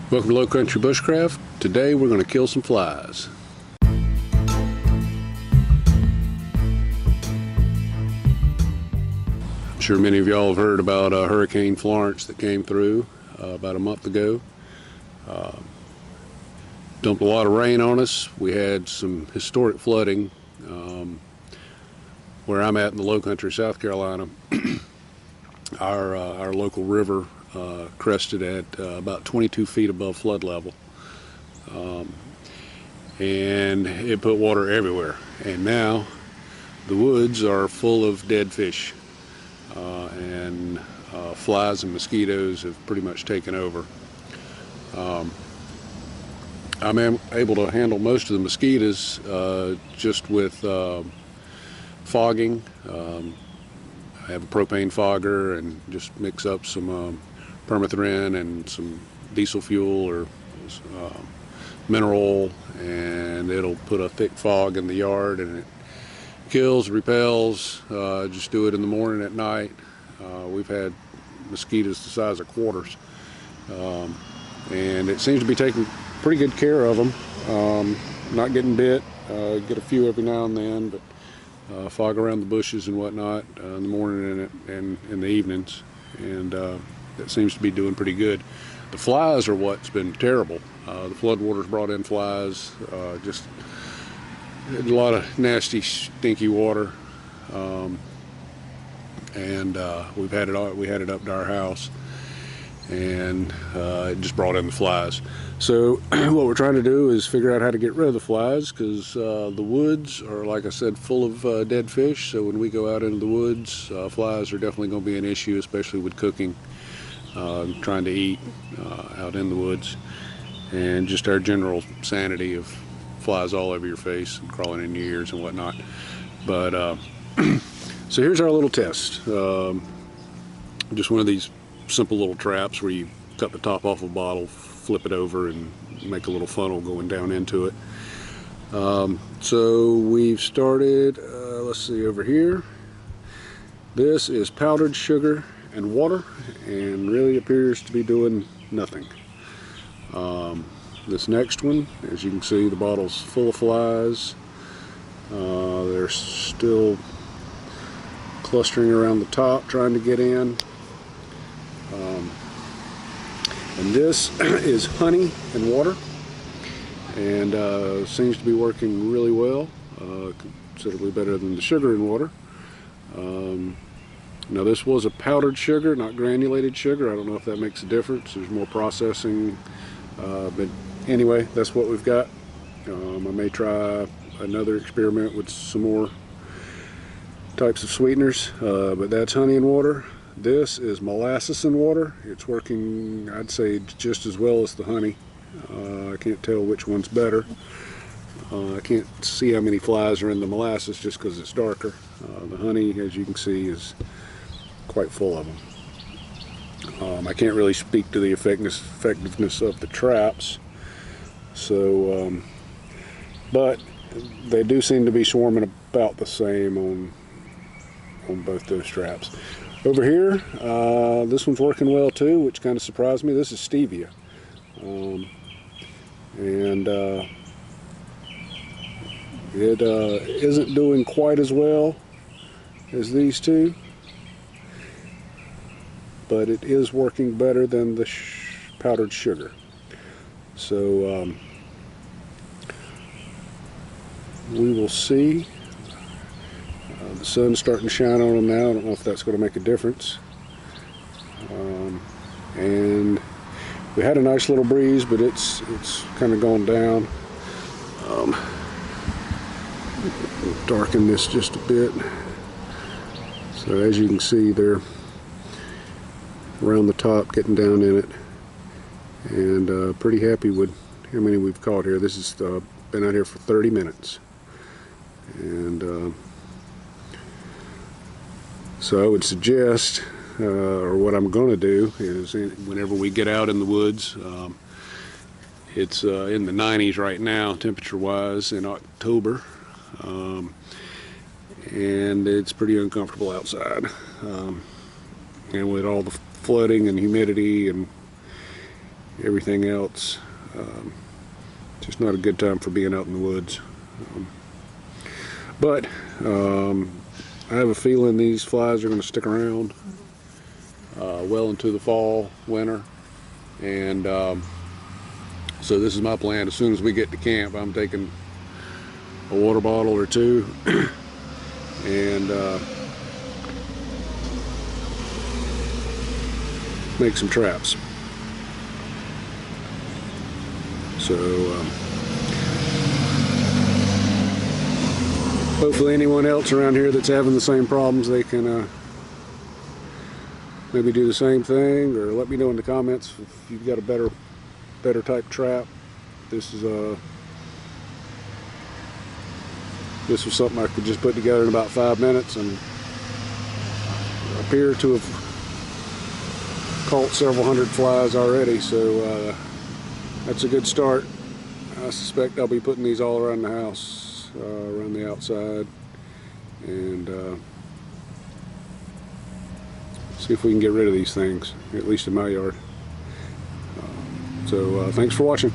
Welcome to Low Country Bushcraft. Today we're going to kill some flies. I'm sure many of y'all have heard about Hurricane Florence that came through about a month ago. Dumped a lot of rain on us. We had some historic flooding where I'm at in the Low Country, South Carolina. Our local river crested at about 22 feet above flood level, and it put water everywhere, and now the woods are full of dead fish, and flies and mosquitoes have pretty much taken over. I'm able to handle most of the mosquitoes just with fogging. I have a propane fogger and just mix up some permethrin and some diesel fuel or mineral oil, and it'll put a thick fog in the yard, and it kills, repels. Just do it in the morning, at night. We've had mosquitoes the size of quarters, and it seems to be taking pretty good care of them. Not getting bit, get a few every now and then, but fog around the bushes and whatnot in the morning and in the evenings, and that seems to be doing pretty good. The flies are what's been terrible. The floodwaters brought in flies, just a lot of nasty, stinky water, and we had it up to our house, and it just brought in the flies. So what we're trying to do is figure out how to get rid of the flies, because the woods are, like I said, full of dead fish. So when we go out into the woods, flies are definitely going to be an issue, especially with cooking, trying to eat out in the woods, and just our general sanity of flies all over your face and crawling in your ears and whatnot. But so here's our little test. Just one of these simple little traps where you cut the top off a bottle, flip it over, and make a little funnel going down into it. So we've started, let's see, over here. This is powdered sugar and water, and really appears to be doing nothing. This next one, as you can see, the bottle's full of flies. They're still clustering around the top, trying to get in. And this is honey and water, and seems to be working really well, considerably better than the sugar and water. Now this was a powdered sugar, not granulated sugar. I don't know if that makes a difference. There's more processing, but anyway, that's what we've got. I may try another experiment with some more types of sweeteners, but that's honey and water. This is molasses and water. It's working, I'd say, just as well as the honey. I can't tell which one's better. I can't see how many flies are in the molasses just because it's darker. The honey, as you can see, is quite full of them. I can't really speak to the effectiveness of the traps, so but they do seem to be swarming about the same on both those traps. Over here, this one's working well too, which kind of surprised me. This is Stevia, and it isn't doing quite as well as these two, but it is working better than the powdered sugar. So we will see. The sun's starting to shine on them now. I don't know if that's going to make a difference. And we had a nice little breeze, but it's kind of gone down. Darken this just a bit. So as you can see, they're around the top, getting down in it, and pretty happy with how many we've caught here. This has been out here for 30 minutes, and so I would suggest, or what I'm going to do, is whenever we get out in the woods, it's in the 90s right now, temperature-wise, in October, and it's pretty uncomfortable outside. And with all the flooding and humidity and everything else. Just not a good time for being out in the woods. But I have a feeling these flies are going to stick around well into the fall, winter, and so this is my plan. As soon as we get to camp, I'm taking a water bottle or two and make some traps. So hopefully anyone else around here that's having the same problems, they can maybe do the same thing, or let me know in the comments if you've got a better type trap. This was something I could just put together in about 5 minutes and appear to have caught several hundred flies already, so that's a good start. I suspect I'll be putting these all around the house, around the outside, and see if we can get rid of these things, at least in my yard. So thanks for watching.